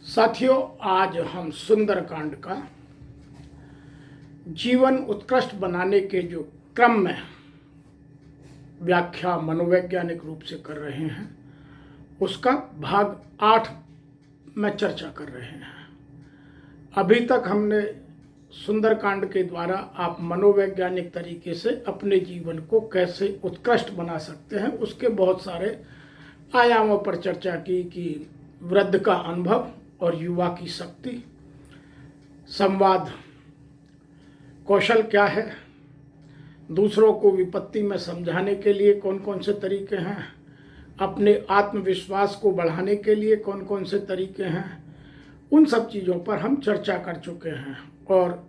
साथियों, आज हम सुंदरकांड का जीवन उत्कृष्ट बनाने के जो क्रम में व्याख्या मनोवैज्ञानिक रूप से कर रहे हैं उसका भाग 8 में चर्चा कर रहे हैं। अभी तक हमने सुंदरकांड के द्वारा आप मनोवैज्ञानिक तरीके से अपने जीवन को कैसे उत्कृष्ट बना सकते हैं उसके बहुत सारे आयामों पर चर्चा की कि वृद्ध का अनुभव और युवा की शक्ति, संवाद कौशल क्या है, दूसरों को विपत्ति में समझाने के लिए कौन कौन से तरीके हैं, अपने आत्मविश्वास को बढ़ाने के लिए कौन कौन से तरीके हैं, उन सब चीज़ों पर हम चर्चा कर चुके हैं। और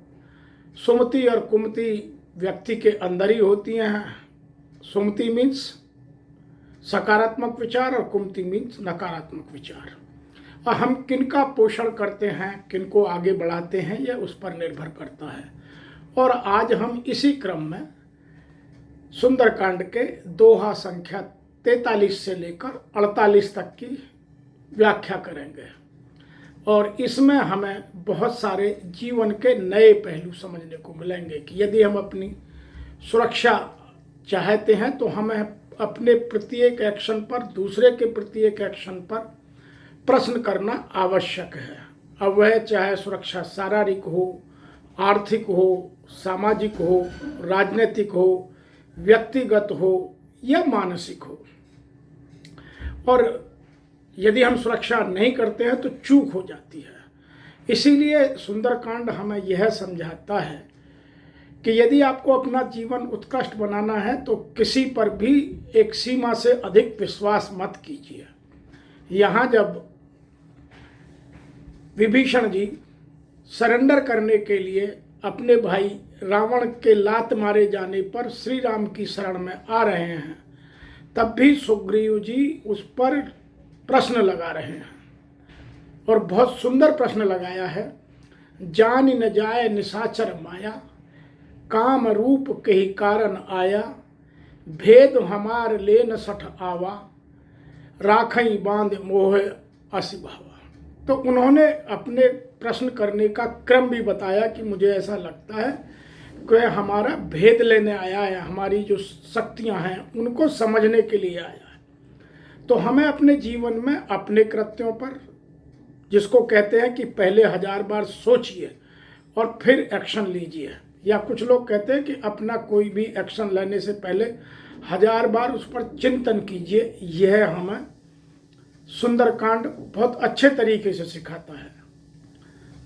सुमति और कुमति व्यक्ति के अंदर ही होती हैं। सुमति मीन्स सकारात्मक विचार और कुमति मीन्स नकारात्मक विचार। और हम किनका पोषण करते हैं, किनको आगे बढ़ाते हैं, यह उस पर निर्भर करता है। और आज हम इसी क्रम में सुंदरकांड के दोहा संख्या 43 से लेकर 48 तक की व्याख्या करेंगे। और इसमें हमें बहुत सारे जीवन के नए पहलू समझने को मिलेंगे कि यदि हम अपनी सुरक्षा चाहते हैं तो हमें अपने प्रत्येक एक्शन पर, दूसरे के प्रत्येक एक्शन पर प्रश्न करना आवश्यक है। अब वह चाहे सुरक्षा शारीरिक हो, आर्थिक हो, सामाजिक हो, राजनीतिक हो, व्यक्तिगत हो या मानसिक हो। और यदि हम सुरक्षा नहीं करते हैं तो चूक हो जाती है। इसीलिए सुंदरकांड हमें यह समझाता है कि यदि आपको अपना जीवन उत्कृष्ट बनाना है तो किसी पर भी एक सीमा से अधिक विश्वास मत कीजिए। यहाँ जब विभीषण जी सरेंडर करने के लिए अपने भाई रावण के लात मारे जाने पर श्री राम की शरण में आ रहे हैं, तब भी सुग्रीव जी उस पर प्रश्न लगा रहे हैं। और बहुत सुंदर प्रश्न लगाया है। जान न जाए निशाचर माया, काम रूप के ही कारण आया, भेद हमार ले न सठ आवा, राखई बांध मोह असिभावा। तो उन्होंने अपने प्रश्न करने का क्रम भी बताया कि मुझे ऐसा लगता है कि हमारा भेद लेने आया है, हमारी जो शक्तियां हैं उनको समझने के लिए आया है। तो हमें अपने जीवन में अपने कृत्यों पर, जिसको कहते हैं कि पहले 1000 बार सोचिए और फिर एक्शन लीजिए, या कुछ लोग कहते हैं कि अपना कोई भी एक्शन लेने से पहले 1000 बार उस पर चिंतन कीजिए। यह हमें सुंदरकांड बहुत अच्छे तरीके से सिखाता है।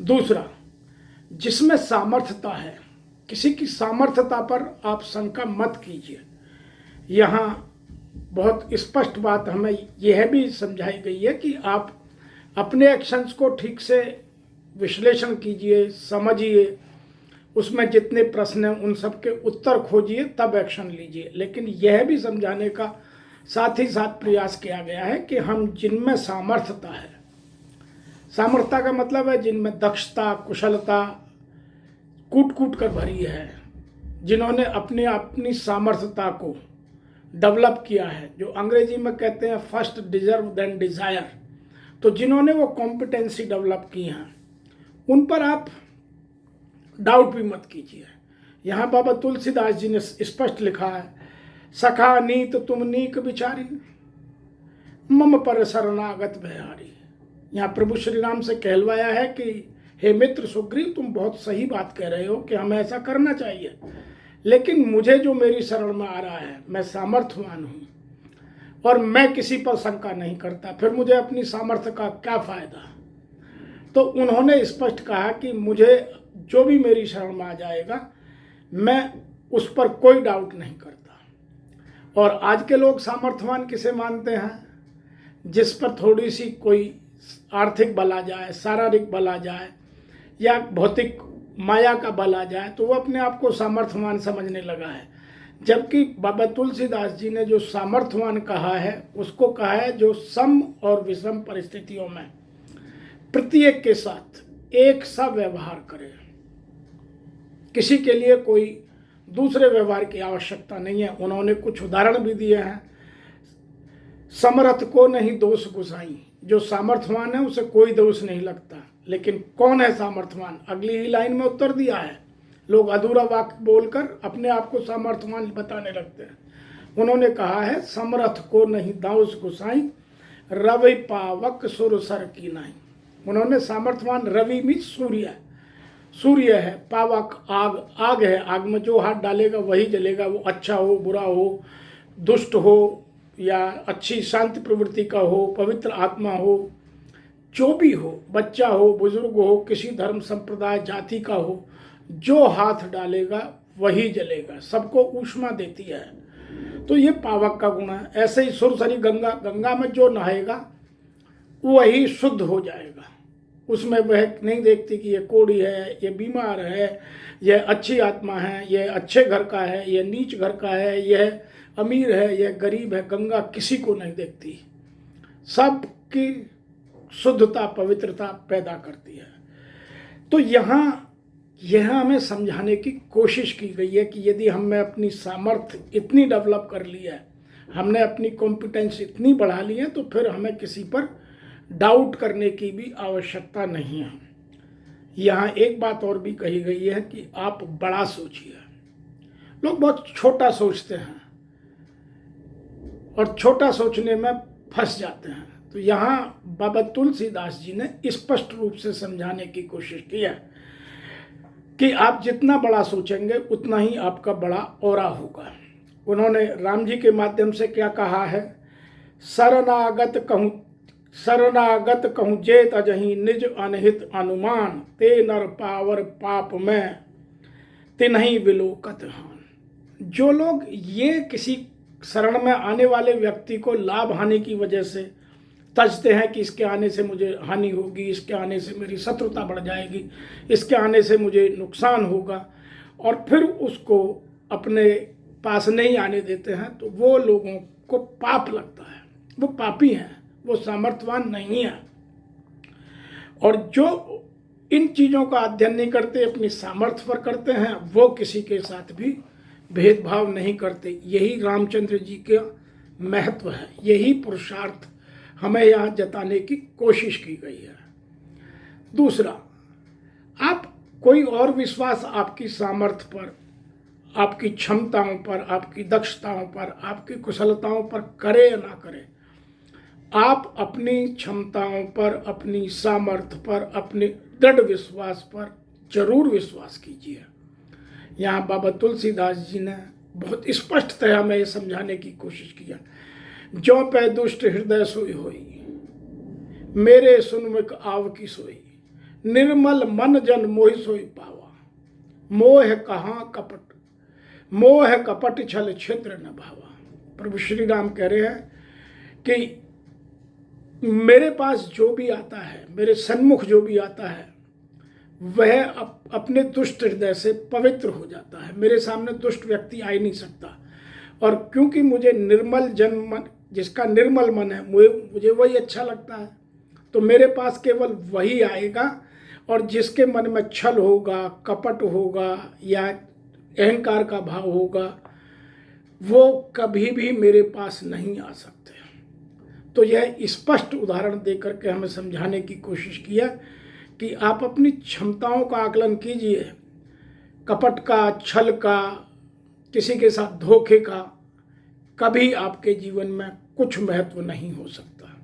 दूसरा, जिसमें सामर्थ्यता है, किसी की सामर्थ्यता पर आप शंका मत कीजिए। यहाँ बहुत स्पष्ट बात हमें यह भी समझाई गई है कि आप अपने एक्शंस को ठीक से विश्लेषण कीजिए, समझिए, उसमें जितने प्रश्न हैं उन सब के उत्तर खोजिए, तब एक्शन लीजिए। लेकिन यह भी समझाने का साथ ही साथ प्रयास किया गया है कि हम जिनमें सामर्थ्यता है, सामर्थ्यता का मतलब है जिनमें दक्षता, कुशलता कूट कूट कर भरी है, जिन्होंने अपनी सामर्थ्यता को डेवलप किया है, जो अंग्रेजी में कहते हैं फर्स्ट डिजर्व देन डिज़ायर। तो जिन्होंने वो कॉम्पिटेंसी डेवलप की हैं उन पर आप डाउट भी मत कीजिए। यहाँ बाबा तुलसीदास जी ने स्पष्ट लिखा है, सखा नीत तुम नीक विचारी, मम पर शरणागत भयारी। यहाँ प्रभु श्री राम से कहलवाया है कि हे मित्र सुग्रीव, तुम बहुत सही बात कह रहे हो कि हमें ऐसा करना चाहिए, लेकिन मुझे जो मेरी शरण में आ रहा है, मैं सामर्थ्यवान हूँ और मैं किसी पर शंका नहीं करता, फिर मुझे अपनी सामर्थ्य का क्या फायदा। तो उन्होंने स्पष्ट कहा कि मुझे जो भी मेरी शरण में आ जाएगा मैं उस पर कोई डाउट नहीं करता। और आज के लोग सामर्थ्यवान किसे मानते हैं? जिस पर थोड़ी सी कोई आर्थिक बल आ जाए, शारीरिक बल आ जाए या भौतिक माया का बल आ जाए तो वो अपने आप को सामर्थ्यवान समझने लगा है। जबकि बाबा तुलसीदास जी ने जो सामर्थ्यवान कहा है उसको कहा है जो सम और विषम परिस्थितियों में प्रत्येक के साथ एक सा व्यवहार करे। किसी के लिए कोई दूसरे व्यवहार की आवश्यकता नहीं है। उन्होंने कुछ उदाहरण भी दिए हैं। समर्थ को नहीं दोष गुसाई, जो सामर्थ्यवान है उसे कोई दोष नहीं लगता। लेकिन कौन है सामर्थ्यवान, अगली ही लाइन में उत्तर दिया है। लोग अधूरा वाक्य बोलकर अपने आप को सामर्थ्यवान बताने लगते हैं। उन्होंने कहा है, समर्थ को नहीं दाऊस गुसाई, रवि पावक सुर सर की नाई। उन्होंने सामर्थ्यवान, रवि में सूर्य है, पावक आग है, आग में जो हाथ डालेगा वही जलेगा, वो अच्छा हो बुरा हो, दुष्ट हो या अच्छी शांति प्रवृत्ति का हो, पवित्र आत्मा हो, जो भी हो, बच्चा हो बुजुर्ग हो, किसी धर्म संप्रदाय जाति का हो, जो हाथ डालेगा वही जलेगा, सबको ऊष्मा देती है। तो ये पावक का गुण है। ऐसे ही सुरसरी गंगा में जो नहाएगा वही शुद्ध हो जाएगा। उसमें वह नहीं देखती कि ये कोढ़ी है, ये बीमार है, यह अच्छी आत्मा है, यह अच्छे घर का है, यह नीच घर का है, यह अमीर है, यह गरीब है। गंगा किसी को नहीं देखती, सबकी शुद्धता पवित्रता पैदा करती है। तो यहाँ यह हमें समझाने की कोशिश की गई है कि यदि हमने अपनी सामर्थ्य इतनी डेवलप कर ली है, हमने अपनी कॉम्पिटेंस इतनी बढ़ा ली है, तो फिर हमें किसी पर डाउट करने की भी आवश्यकता नहीं है। यहाँ एक बात और भी कही गई है कि आप बड़ा सोचिए। लोग बहुत छोटा सोचते हैं और छोटा सोचने में फंस जाते हैं। तो यहाँ बाबा तुलसीदास जी ने स्पष्ट रूप से समझाने की कोशिश की है कि आप जितना बड़ा सोचेंगे उतना ही आपका बड़ा औरा होगा। उन्होंने राम जी के माध्यम से क्या कहा है, शरणागत कहूँ जेत अजही निज अनहित अनुमान, ते नर पावर पाप में तिन्ही विलोकत हान। जो लोग ये किसी शरण में आने वाले व्यक्ति को लाभ हानि की वजह से तजते हैं कि इसके आने से मुझे हानि होगी, इसके आने से मेरी शत्रुता बढ़ जाएगी, इसके आने से मुझे नुकसान होगा, और फिर उसको अपने पास नहीं आने देते हैं, तो वो लोगों को पाप लगता है। वो पापी हैं, वो सामर्थ्यवान नहीं है। और जो इन चीज़ों का अध्ययन नहीं करते, अपनी सामर्थ्य पर करते हैं, वो किसी के साथ भी भेदभाव नहीं करते। यही रामचंद्र जी का महत्व है, यही पुरुषार्थ हमें यहाँ जताने की कोशिश की गई है। दूसरा, आप कोई और विश्वास आपकी सामर्थ्य पर, आपकी क्षमताओं पर, आपकी दक्षताओं पर, आपकी कुशलताओं पर करे या ना करे, आप अपनी क्षमताओं पर, अपनी सामर्थ्य पर, अपने दृढ़ विश्वास पर जरूर विश्वास कीजिए। यहाँ बाबा तुलसीदास जी ने बहुत स्पष्टतया में ये समझाने की कोशिश किया, जो पै दुष्ट हृदय सोई होई, मेरे सुनमुख आव की सोई, निर्मल मन जन मोहि सोई पावा, मोह कहाँ कपट, मोह कपट छल छिद्र न भावा। प्रभु श्री राम कह रहे हैं कि मेरे पास जो भी आता है, मेरे सन्मुख जो भी आता है, वह अपने दुष्ट हृदय से पवित्र हो जाता है। मेरे सामने दुष्ट व्यक्ति आ ही नहीं सकता। और क्योंकि मुझे निर्मल जन मन, जिसका निर्मल मन है, मुझे वही अच्छा लगता है, तो मेरे पास केवल वही आएगा। और जिसके मन में छल होगा, कपट होगा या अहंकार का भाव होगा, वो कभी भी मेरे पास नहीं आ सकते। तो यह स्पष्ट उदाहरण देकर के हमें समझाने की कोशिश किया कि आप अपनी क्षमताओं का आकलन कीजिए। कपट का, छल का, किसी के साथ धोखे का कभी आपके जीवन में कुछ महत्व नहीं हो सकता।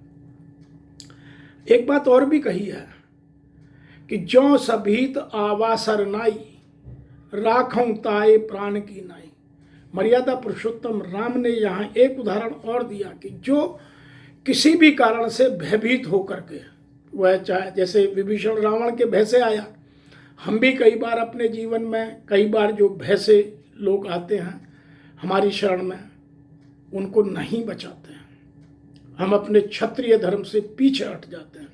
एक बात और भी कही है कि जो सभीत आवासर नाई, राखों ताए प्राण की नाई। मर्यादा पुरुषोत्तम राम ने यहाँ एक उदाहरण और दिया कि जो किसी भी कारण से भयभीत होकर के, वह चाहे जैसे विभीषण रावण के भय से आया, हम भी कई बार अपने जीवन में कई बार जो भय से लोग आते हैं हमारी शरण में, उनको नहीं बचाते हैं। हम अपने क्षत्रिय धर्म से पीछे हट जाते हैं।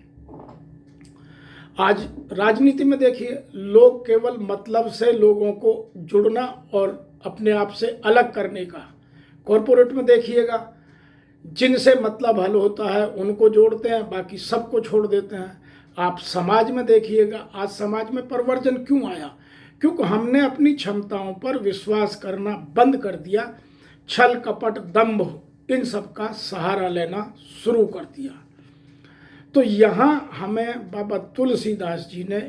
आज राजनीति में देखिए, लोग केवल मतलब से लोगों को जुड़ना और अपने आप से अलग करने का, कॉरपोरेट में देखिएगा, जिनसे मतलब हल होता है उनको जोड़ते हैं, बाकी सबको छोड़ देते हैं। आप समाज में देखिएगा, आज समाज में परिवर्तन क्यों आया? क्योंकि हमने अपनी क्षमताओं पर विश्वास करना बंद कर दिया, छल कपट दंभ इन सब का सहारा लेना शुरू कर दिया। तो यहाँ हमें बाबा तुलसीदास जी ने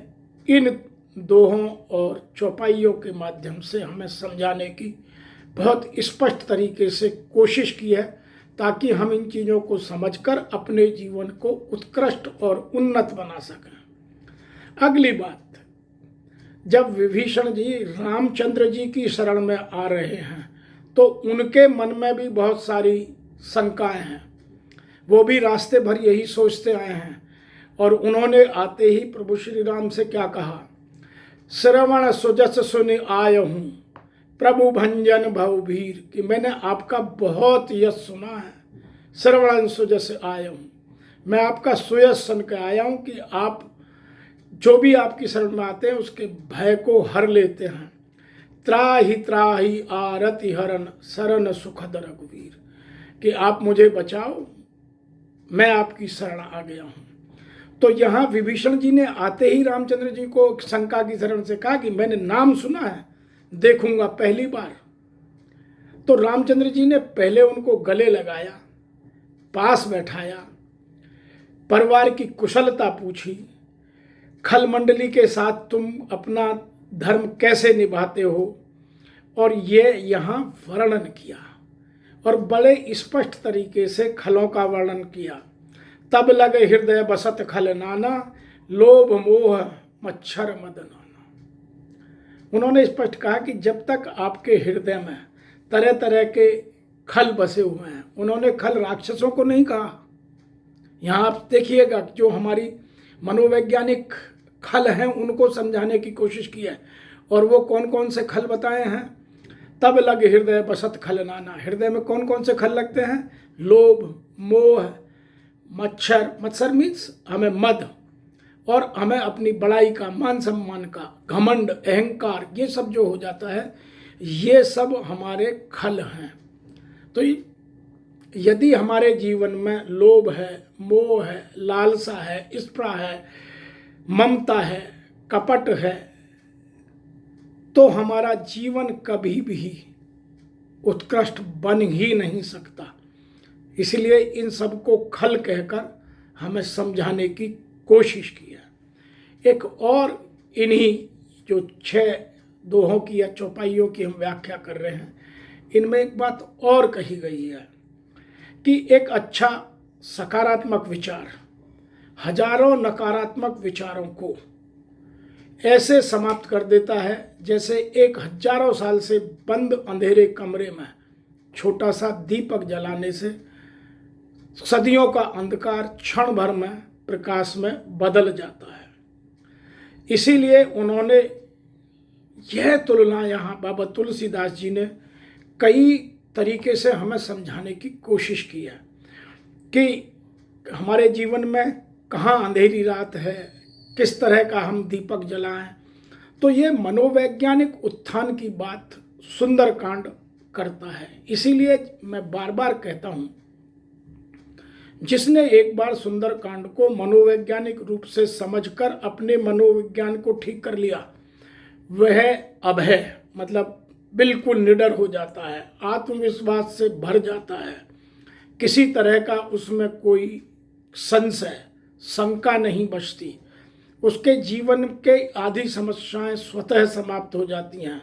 इन दोहों और चौपाइयों के माध्यम से हमें समझाने की बहुत स्पष्ट तरीके से कोशिश की है, ताकि हम इन चीज़ों को समझकर अपने जीवन को उत्कृष्ट और उन्नत बना सकें। अगली बात, जब विभीषण जी रामचंद्र जी की शरण में आ रहे हैं तो उनके मन में भी बहुत सारी शंकाएं हैं। वो भी रास्ते भर यही सोचते आए हैं और उन्होंने आते ही प्रभु श्री राम से क्या कहा, श्रवण सुजस सुनि आय हूँ प्रभु भंजन भवभीर, कि मैंने आपका बहुत यश सुना है। श्रवण सुजस आया हूँ, मैं आपका सुयश सुन के आया हूँ कि आप जो भी आपकी शरण में आते हैं उसके भय को हर लेते हैं। त्राहि आरति हरण शरण सुखद रघुवीर, कि आप मुझे बचाओ, मैं आपकी शरण आ गया हूँ। तो यहाँ विभीषण जी ने आते ही रामचंद्र जी को शंका की शरण से कहा कि मैंने नाम सुना है, देखूंगा पहली बार। तो रामचंद्र जी ने पहले उनको गले लगाया, पास बैठाया, परिवार की कुशलता पूछी, खल मंडली के साथ तुम अपना धर्म कैसे निभाते हो, और ये यहाँ वर्णन किया और बड़े स्पष्ट तरीके से खलों का वर्णन किया। तब लगे हृदय बसत खल नाना, लोभ मोह मच्छर मद नाना। उन्होंने स्पष्ट कहा कि जब तक आपके हृदय में तरह तरह के खल बसे हुए हैं, उन्होंने खल राक्षसों को नहीं कहा। यहाँ आप देखिएगा जो हमारी मनोवैज्ञानिक खल हैं उनको समझाने की कोशिश की है, और वो कौन कौन से खल बताए हैं। तब लग हृदय बसत खल नाना, हृदय में कौन कौन से खल लगते हैं, लोभ मोह मच्छर, मत्सर मीन्स हमें मद, और हमें अपनी बड़ाई का, मान सम्मान का, घमंड, अहंकार, ये सब जो हो जाता है, ये सब हमारे खल हैं। तो यदि हमारे जीवन में लोभ है, मोह है, लालसा है, स्पृहा है, ममता है, कपट है, तो हमारा जीवन कभी भी उत्कृष्ट बन ही नहीं सकता। इसलिए इन सबको खल कहकर हमें समझाने की कोशिश की है। एक और इन्हीं जो 6 दोहों की या चौपाइयों की हम व्याख्या कर रहे हैं, इनमें एक बात और कही गई है कि एक अच्छा सकारात्मक विचार हजारों नकारात्मक विचारों को ऐसे समाप्त कर देता है जैसे एक हजारों साल से बंद अंधेरे कमरे में छोटा सा दीपक जलाने से सदियों का अंधकार क्षण भर में प्रकाश में बदल जाता है। इसीलिए उन्होंने यह तुलना यहाँ बाबा तुलसीदास जी ने कई तरीके से हमें समझाने की कोशिश की है कि हमारे जीवन में कहाँ अंधेरी रात है, किस तरह का हम दीपक जलाएं। तो ये मनोवैज्ञानिक उत्थान की बात सुंदरकांड करता है। इसीलिए मैं बार बार कहता हूँ, जिसने एक बार सुंदरकांड को मनोवैज्ञानिक रूप से समझकर अपने मनोविज्ञान को ठीक कर लिया, वह अभय मतलब बिल्कुल निडर हो जाता है, आत्मविश्वास से भर जाता है, किसी तरह का उसमें कोई संशय शंका नहीं बचती। उसके जीवन के आधी समस्याएं स्वतः समाप्त हो जाती हैं।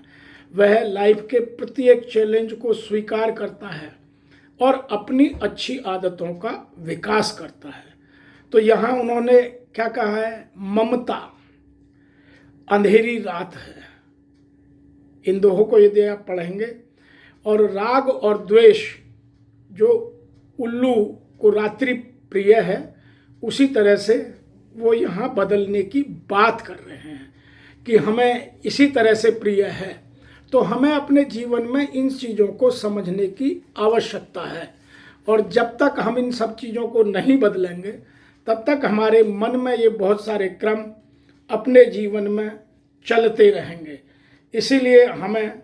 वह लाइफ के प्रत्येक चैलेंज को स्वीकार करता है और अपनी अच्छी आदतों का विकास करता है। तो यहाँ उन्होंने क्या कहा है, ममता अंधेरी रात है, इन दोहों को यदि आप पढ़ेंगे, और राग और द्वेष जो उल्लू को रात्रि प्रिय है, उसी तरह से वो यहाँ बदलने की बात कर रहे हैं कि हमें इसी तरह से प्रिय है। तो हमें अपने जीवन में इन चीज़ों को समझने की आवश्यकता है, और जब तक हम इन सब चीज़ों को नहीं बदलेंगे तब तक हमारे मन में ये बहुत सारे क्रम अपने जीवन में चलते रहेंगे। इसीलिए हमें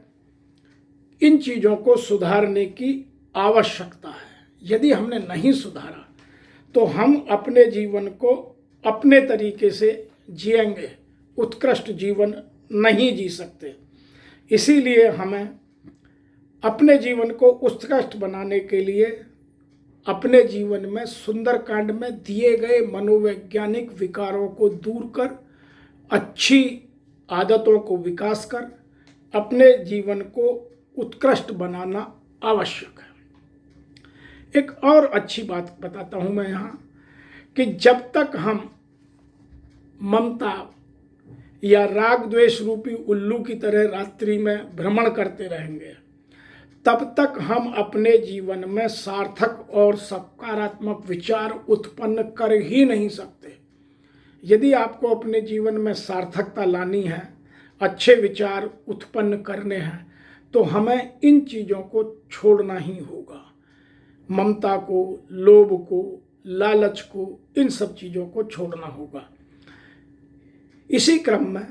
इन चीज़ों को सुधारने की आवश्यकता है। यदि हमने नहीं सुधारा तो हम अपने जीवन को अपने तरीके से जिएंगे, उत्कृष्ट जीवन नहीं जी सकते। इसीलिए हमें अपने जीवन को उत्कृष्ट बनाने के लिए अपने जीवन में सुंदरकांड में दिए गए मनोवैज्ञानिक विकारों को दूर कर अच्छी आदतों को विकास कर अपने जीवन को उत्कृष्ट बनाना आवश्यक है। एक और अच्छी बात बताता हूं मैं यहाँ कि जब तक हम ममता या राग द्वेष रूपी उल्लू की तरह रात्रि में भ्रमण करते रहेंगे, तब तक हम अपने जीवन में सार्थक और सकारात्मक विचार उत्पन्न कर ही नहीं सकते। यदि आपको अपने जीवन में सार्थकता लानी है, अच्छे विचार उत्पन्न करने हैं, तो हमें इन चीज़ों को छोड़ना ही होगा। ममता को, लोभ को, लालच को, इन सब चीज़ों को छोड़ना होगा। इसी क्रम में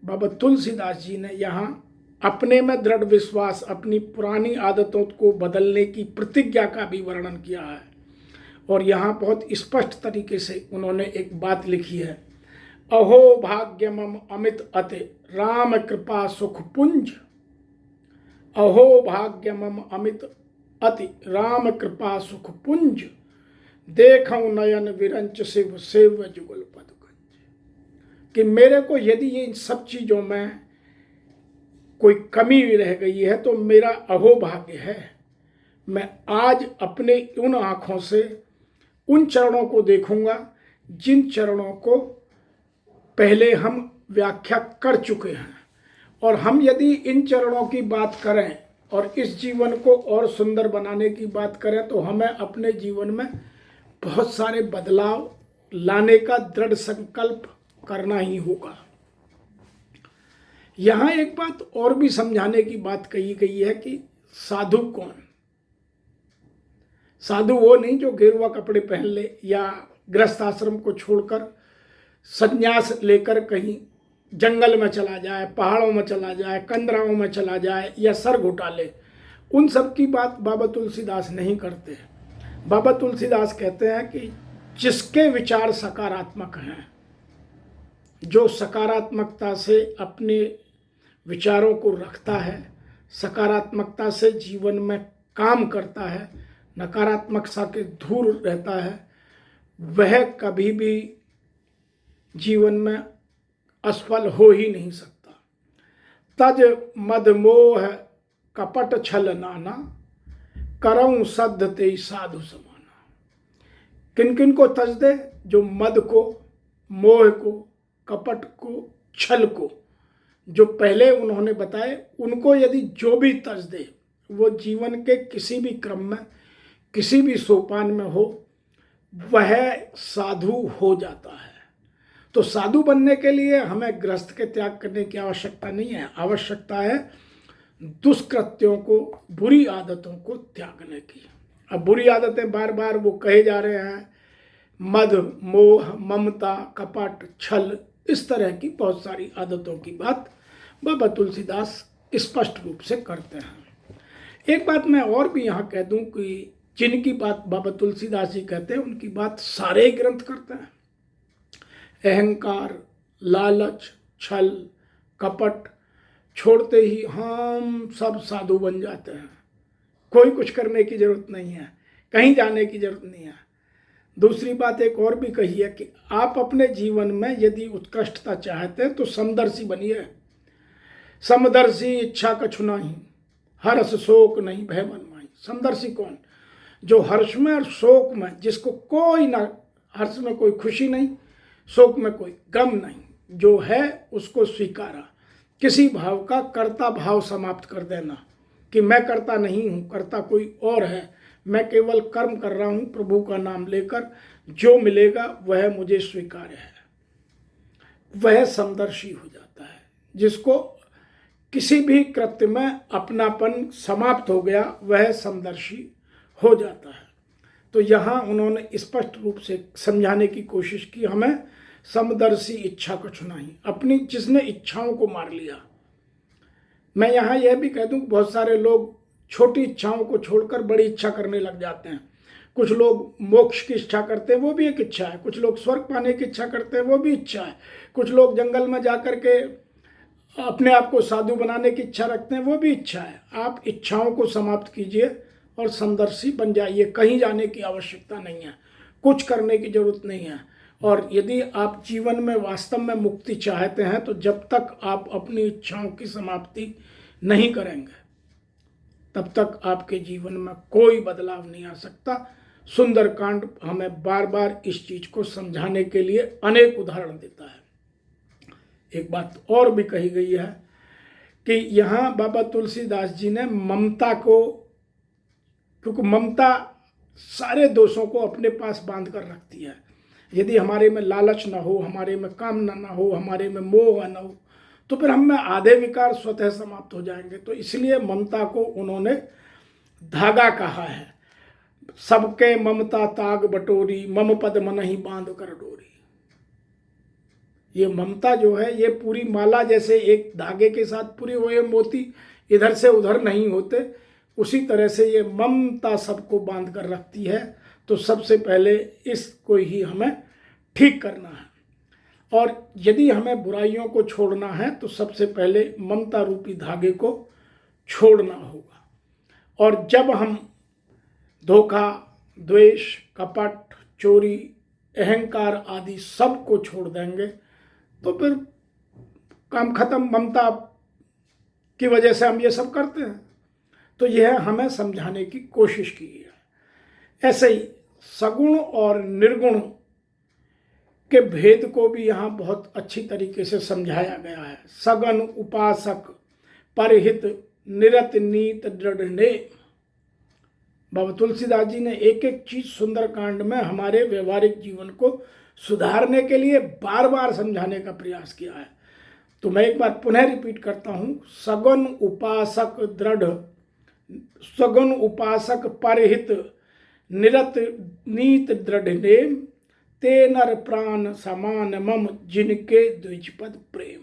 बाबा तुलसीदास जी ने यहाँ अपने में दृढ़ विश्वास, अपनी पुरानी आदतों को बदलने की प्रतिज्ञा का भी वर्णन किया है। और यहाँ बहुत स्पष्ट तरीके से उन्होंने एक बात लिखी है, अहो भाग्यमम अमित अति राम कृपा सुख पुंज। अहो भाग्यमम अमित अति राम कृपा सुख पुंज, देखऊं नयन विरंच शिव सेव जुगल पद गंज। कि मेरे को यदि ये इन सब चीज़ों में कोई कमी भी रह गई है तो मेरा अहोभाग्य है। मैं आज अपने उन आँखों से उन चरणों को देखूंगा जिन चरणों को पहले हम व्याख्या कर चुके हैं। और हम यदि इन चरणों की बात करें और इस जीवन को और सुंदर बनाने की बात करें तो हमें अपने जीवन में बहुत सारे बदलाव लाने का दृढ़ संकल्प करना ही होगा। यहाँ एक बात और भी समझाने की बात कही गई है कि साधु कौन। साधु वो नहीं जो गेरुआ कपड़े पहन ले या गृहस्थ आश्रम को छोड़कर संन्यास लेकर कहीं जंगल में चला जाए, पहाड़ों में चला जाए, कंदराओं में चला जाए या सर घुटा ले। उन सब की बात बाबा तुलसीदास नहीं करते। बाबा तुलसीदास कहते हैं कि जिसके विचार सकारात्मक हैं, जो सकारात्मकता से अपने विचारों को रखता है, सकारात्मकता से जीवन में काम करता है, नकारात्मकता के दूर रहता है, वह कभी भी जीवन में असफल हो ही नहीं सकता। तज मद मोह कपट छल नाना, करऊं सद्ध ते साधु समाना। किन किन को तज दे? जो मद को, मोह को, कपट को, छल को, जो पहले उन्होंने बताए, उनको यदि जो भी तज दे, वो जीवन के किसी भी क्रम में, किसी भी सोपान में हो, वह साधु हो जाता है। तो साधु बनने के लिए हमें गृहस्थ के त्याग करने की आवश्यकता नहीं है। आवश्यकता है दुष्कृत्यों को, बुरी आदतों को त्यागने की। अब बुरी आदतें बार बार वो कहे जा रहे हैं, मद, मोह, ममता, कपट, छल, इस तरह की बहुत सारी आदतों की बात बाबा तुलसीदास स्पष्ट रूप से करते हैं। एक बात मैं और भी यहाँ कह दूं कि जिनकी बात बाबा तुलसीदास जी कहते हैं, उनकी बात सारे ग्रंथ करते हैं। अहंकार, लालच, छल, कपट छोड़ते ही हम सब साधु बन जाते हैं। कोई कुछ करने की जरूरत नहीं है, कहीं जाने की जरूरत नहीं है। दूसरी बात एक और भी कही है कि आप अपने जीवन में यदि उत्कृष्टता चाहते हैं तो समदर्शी बनिए। समदर्शी इच्छा कछु नहीं, हर्ष शोक नहीं भय मन माही। समदर्शी कौन? जो हर्ष में और शोक में, जिसको कोई ना, हर्ष में कोई खुशी नहीं, शोक में कोई गम नहीं, जो है उसको स्वीकारा। किसी भाव का कर्ता भाव समाप्त कर देना कि मैं करता नहीं हूँ, करता कोई और है, मैं केवल कर्म कर रहा हूँ प्रभु का नाम लेकर, जो मिलेगा वह मुझे स्वीकार्य है। वह समदर्शी हो जाता है। जिसको किसी भी कृत्य में अपनापन समाप्त हो गया, वह समदर्शी हो जाता है। तो यहाँ उन्होंने स्पष्ट रूप से समझाने की कोशिश की, हमें समदर्शी इच्छा कुछ नहीं। अपनी जिसने इच्छाओं को मार लिया। मैं यहाँ यह भी कह दूँ, बहुत सारे लोग छोटी इच्छाओं को छोड़कर बड़ी इच्छा करने लग जाते हैं। कुछ लोग मोक्ष की इच्छा करते हैं, वो भी एक इच्छा है। कुछ लोग स्वर्ग पाने की इच्छा करते हैं, वो भी इच्छा है। कुछ लोग जंगल में जाकर के अपने आप को साधु बनाने की इच्छा रखते हैं, वो भी इच्छा है। आप इच्छाओं को समाप्त कीजिए और समदर्शी बन जाइए। कहीं जाने की आवश्यकता नहीं है, कुछ करने की जरूरत नहीं है। और यदि आप जीवन में वास्तव में मुक्ति चाहते हैं तो जब तक आप अपनी इच्छाओं की समाप्ति नहीं करेंगे तब तक आपके जीवन में कोई बदलाव नहीं आ सकता। सुंदरकांड हमें बार बार इस चीज को समझाने के लिए अनेक उदाहरण देता है। एक बात और भी कही गई है कि यहाँ बाबा तुलसीदास जी ने ममता को, क्योंकि ममता सारे दोषों को अपने पास बांध कर रखती है। यदि हमारे में लालच ना हो, हमारे में कामना ना हो, हमारे में मोह ना हो, तो फिर हम में आधे विकार स्वतः समाप्त हो जाएंगे। तो इसलिए ममता को उन्होंने धागा कहा है। सबके ममता ताग बटोरी, मम पद मन ही बांध कर डोरी। ये ममता जो है ये पूरी माला जैसे एक धागे के साथ पूरी हुए मोती इधर से उधर नहीं होते, उसी तरह से ये ममता सबको बांध कर रखती है। तो सबसे पहले इसको ही हमें ठीक करना है। और यदि हमें बुराइयों को छोड़ना है तो सबसे पहले ममता रूपी धागे को छोड़ना होगा। और जब हम धोखा, द्वेष, कपट, चोरी, अहंकार आदि सब को छोड़ देंगे तो फिर काम खत्म। ममता की वजह से हम ये सब करते हैं। तो यह हमें समझाने की कोशिश की है। ऐसे ही सगुण और निर्गुण के भेद को भी यहाँ बहुत अच्छी तरीके से समझाया गया है। सगुण उपासक परहित निरत नीत दृढ़ ने। बाबा तुलसीदास जी ने एक एक चीज सुंदरकांड में हमारे व्यवहारिक जीवन को सुधारने के लिए बार बार समझाने का प्रयास किया है। तो मैं एक बार पुनः रिपीट करता हूँ। सगुण उपासक दृढ़, सगुण उपासक परहित निरत नीत दृढ़ नेम, ते नर प्राण समान मम जिनके द्विजपद प्रेम।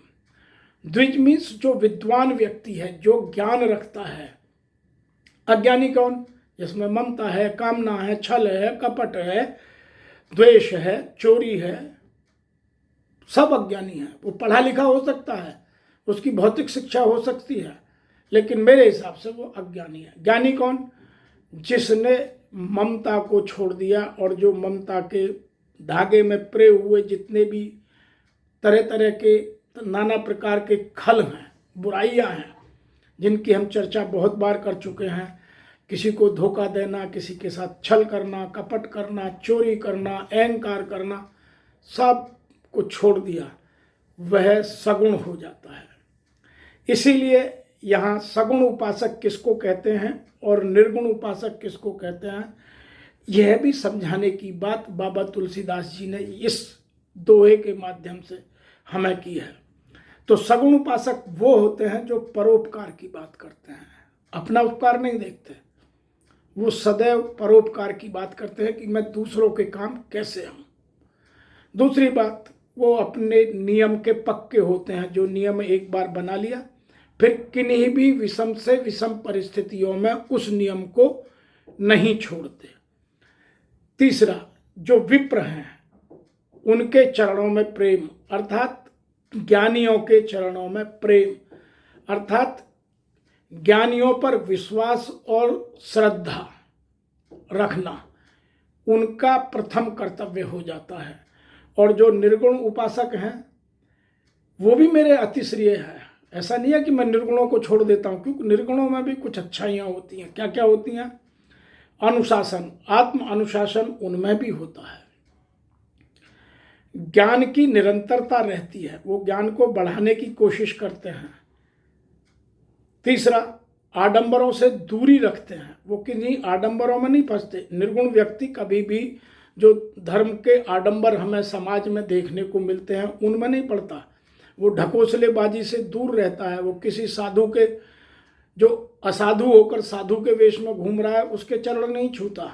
द्विज मीन्स जो विद्वान व्यक्ति है, जो ज्ञान रखता है। अज्ञानी कौन? जिसमें ममता है, कामना है, छल है, कपट है, द्वेष है, चोरी है, सब अज्ञानी है। वो पढ़ा लिखा हो सकता है, उसकी भौतिक शिक्षा हो सकती है, लेकिन मेरे हिसाब से वो अज्ञानी है। ज्ञानी कौन? जिसने ममता को छोड़ दिया और जो ममता के धागे में प्रे हुए जितने भी तरह तरह के नाना प्रकार के खल हैं, बुराइयां हैं, जिनकी हम चर्चा बहुत बार कर चुके हैं। किसी को धोखा देना, किसी के साथ छल करना, कपट करना, चोरी करना, अहंकार करना, सब को छोड़ दिया, वह सगुण हो जाता है। इसीलिए यहाँ सगुण उपासक किसको कहते हैं और निर्गुण उपासक किसको कहते हैं, यह भी समझाने की बात बाबा तुलसीदास जी ने इस दोहे के माध्यम से हमें की है। तो सगुण उपासक वो होते हैं जो परोपकार की बात करते हैं, अपना उपकार नहीं देखते। वो सदैव परोपकार की बात करते हैं कि मैं दूसरों के काम कैसे आऊं। दूसरी बात, वो अपने नियम के पक्के होते हैं। जो नियम एक बार बना लिया, फिर किन्हीं भी विषम से विषम परिस्थितियों में उस नियम को नहीं छोड़ते। तीसरा, जो विप्र हैं उनके चरणों में प्रेम, अर्थात ज्ञानियों के चरणों में प्रेम, अर्थात ज्ञानियों पर विश्वास और श्रद्धा रखना उनका प्रथम कर्तव्य हो जाता है। और जो निर्गुण उपासक हैं वो भी मेरे अतिश्रिय है। ऐसा नहीं है कि मैं निर्गुणों को छोड़ देता हूँ, क्योंकि निर्गुणों में भी कुछ अच्छाइयाँ होती हैं। क्या क्या होती हैं? अनुशासन, आत्म अनुशासन उनमें भी होता है। ज्ञान की निरंतरता रहती है, वो ज्ञान को बढ़ाने की कोशिश करते हैं। तीसरा, आडंबरों से दूरी रखते हैं, वो किन्हीं आडंबरों में नहीं फंसते। निर्गुण व्यक्ति कभी भी जो धर्म के आडंबर हमें समाज में देखने को मिलते हैं उनमें नहीं पड़ता। वो ढकोसलेबाजी से दूर रहता है। वो किसी साधु के, जो असाधु होकर साधु के वेश में घूम रहा है, उसके चरण नहीं छूता।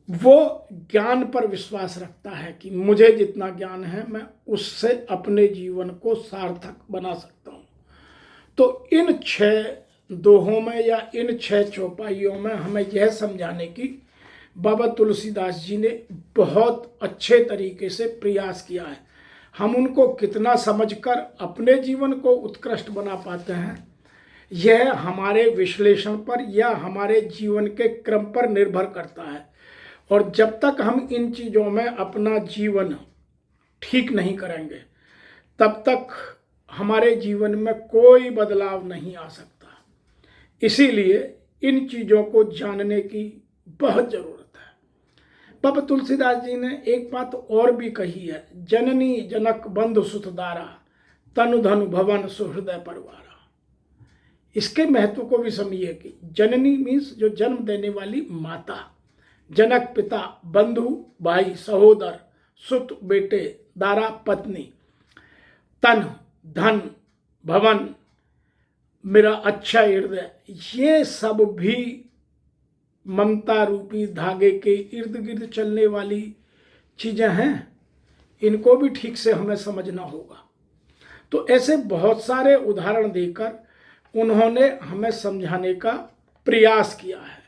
वो ज्ञान पर विश्वास रखता है कि मुझे जितना ज्ञान है मैं उससे अपने जीवन को सार्थक बना सकता हूँ। तो इन 6 दोहों में या इन 6 चौपाइयों में हमें यह समझाने की बाबा तुलसीदास जी ने बहुत अच्छे तरीके से प्रयास किया है। हम उनको कितना समझकर अपने जीवन को उत्कृष्ट बना पाते हैं, यह हमारे विश्लेषण पर या हमारे जीवन के क्रम पर निर्भर करता है। और जब तक हम इन चीज़ों में अपना जीवन ठीक नहीं करेंगे तब तक हमारे जीवन में कोई बदलाव नहीं आ सकता। इसीलिए इन चीज़ों को जानने की बहुत ज़रूरत है। बाबा तुलसीदास जी ने एक बात और भी कही है, जननी जनक बंधु सुतदारा तनु धनु भवन सुहृदय परिवारा। इसके महत्व को भी समझिए कि जननी मीन्स जो जन्म देने वाली माता, जनक पिता, बंधु भाई सहोदर, सुत बेटे, दारा पत्नी, तन धन भवन मेरा अच्छा हृदय, ये सब भी ममता रूपी धागे के इर्द गिर्द चलने वाली चीज़ें हैं। इनको भी ठीक से हमें समझना होगा। तो ऐसे बहुत सारे उदाहरण देकर उन्होंने हमें समझाने का प्रयास किया है।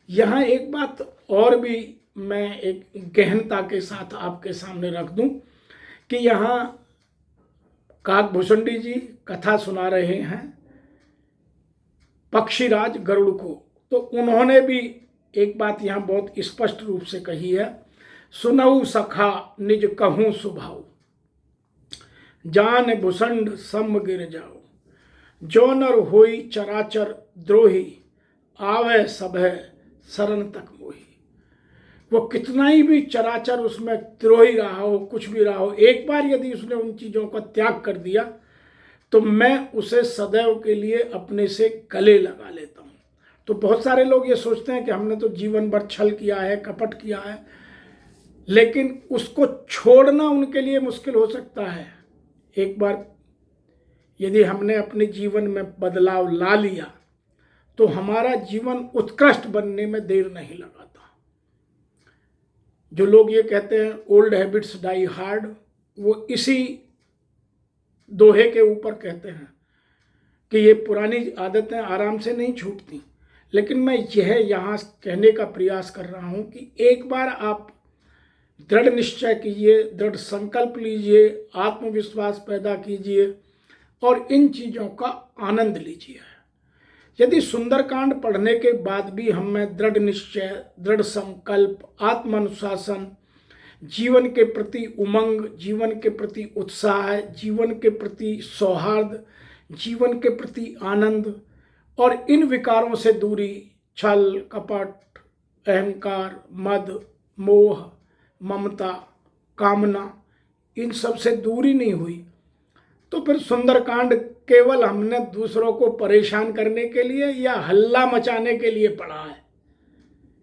यहाँ एक बात और भी मैं एक गहनता के साथ आपके सामने रख दूं कि यहाँ काकभूषुंडी जी कथा सुना रहे हैं पक्षीराज गरुड़ को। तो उन्होंने भी एक बात यहाँ बहुत स्पष्ट रूप से कही है, सुनऊ सखा निज कहूँ सुभाऊ, जान भुसंड सम गिर जाओ, जो नर होई चराचर द्रोही, आवे सभय शरण तक मोही। वो कितना ही भी चराचर उसमें द्रोही रहा हो, कुछ भी रहा हो, एक बार यदि उसने उन चीज़ों का त्याग कर दिया तो मैं उसे सदैव के लिए अपने से गले लगा लेता हूँ। तो बहुत सारे लोग ये सोचते हैं कि हमने तो जीवन भर छल किया है, कपट किया है, लेकिन उसको छोड़ना उनके लिए मुश्किल हो सकता है। एक बार यदि हमने अपने जीवन में बदलाव ला लिया तो हमारा जीवन उत्कृष्ट बनने में देर नहीं लगाता। जो लोग ये कहते हैं ओल्ड हैबिट्स डाई हार्ड, वो इसी दोहे के ऊपर कहते हैं कि ये पुरानी आदतें आराम से नहीं छूटती। लेकिन मैं यह यहाँ कहने का प्रयास कर रहा हूँ कि एक बार आप दृढ़ निश्चय कीजिए, दृढ़ संकल्प लीजिए, आत्मविश्वास पैदा कीजिए और इन चीज़ों का आनंद लीजिए। यदि सुंदरकांड पढ़ने के बाद भी हमें दृढ़ निश्चय, दृढ़ संकल्प, आत्मानुशासन, जीवन के प्रति उमंग, जीवन के प्रति उत्साह, जीवन के प्रति सौहार्द, जीवन के प्रति आनंद और इन विकारों से दूरी, छल कपट, अहंकार, मद, मोह, ममता, कामना, इन सब से दूरी नहीं हुई तो फिर सुंदरकांड केवल हमने दूसरों को परेशान करने के लिए या हल्ला मचाने के लिए पढ़ा है।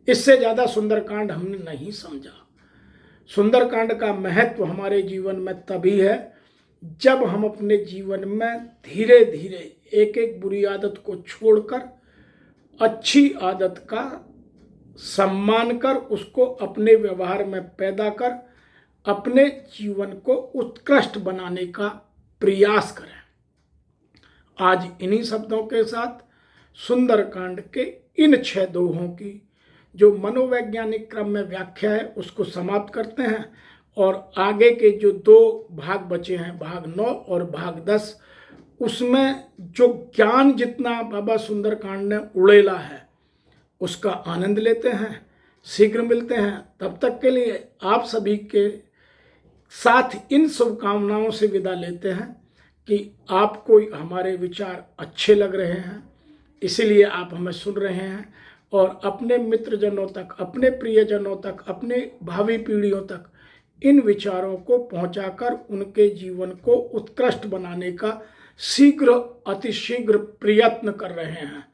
इससे ज़्यादा सुंदरकांड हमने नहीं समझा। सुंदरकांड का महत्व हमारे जीवन में तभी है जब हम अपने जीवन में धीरे धीरे एक एक बुरी आदत को छोड़कर अच्छी आदत का सम्मान कर उसको अपने व्यवहार में पैदा कर अपने जीवन को उत्कृष्ट बनाने का प्रयास करें। आज इन्हीं शब्दों के साथ सुंदरकांड के इन 6 दोहों की जो मनोवैज्ञानिक क्रम में व्याख्या है उसको समाप्त करते हैं और आगे के जो 2 भाग बचे हैं, भाग 9 और भाग 10, उसमें जो ज्ञान जितना बाबा सुंदरकांड ने उड़ेला है उसका आनंद लेते हैं। शीघ्र मिलते हैं, तब तक के लिए आप सभी के साथ इन शुभकामनाओं से विदा लेते हैं कि आपको हमारे विचार अच्छे लग रहे हैं, इसीलिए आप हमें सुन रहे हैं और अपने मित्रजनों तक, अपने प्रियजनों तक, अपने भावी पीढ़ियों तक इन विचारों को पहुंचाकर उनके जीवन को उत्कृष्ट बनाने का शीघ्र अतिशीघ्र प्रयत्न कर रहे हैं।